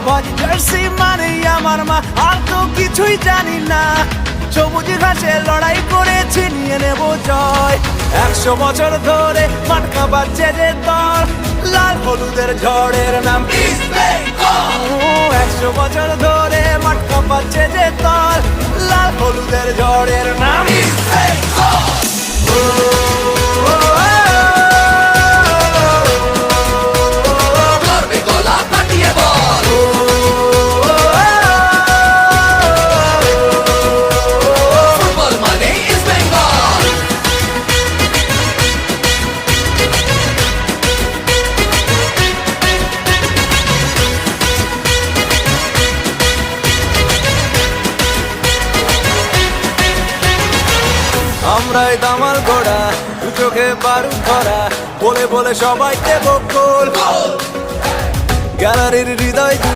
বাজি জার্সি মানেই আমার মা, আর তো কিছুই জানি না। সবুজ ঘাসে লড়াই করেছি, নিয়ে নেব জয়। 100 বছর ধরে মাটকা বাজছে যে দল, লাল হলুদের ঝড়ের নাম ইস্ট বেঙ্গল। 100 বছর ধরে মাটকা বাজছে যে দল, লাল হলুদের ঝড়ের নাম ইস্ট বেঙ্গল। আমরাই দামাল ঘোড়া, দু চোখে বারুদ ধরা, বলে বলে সবাই দেব গোল। গ্যালারির হৃদয়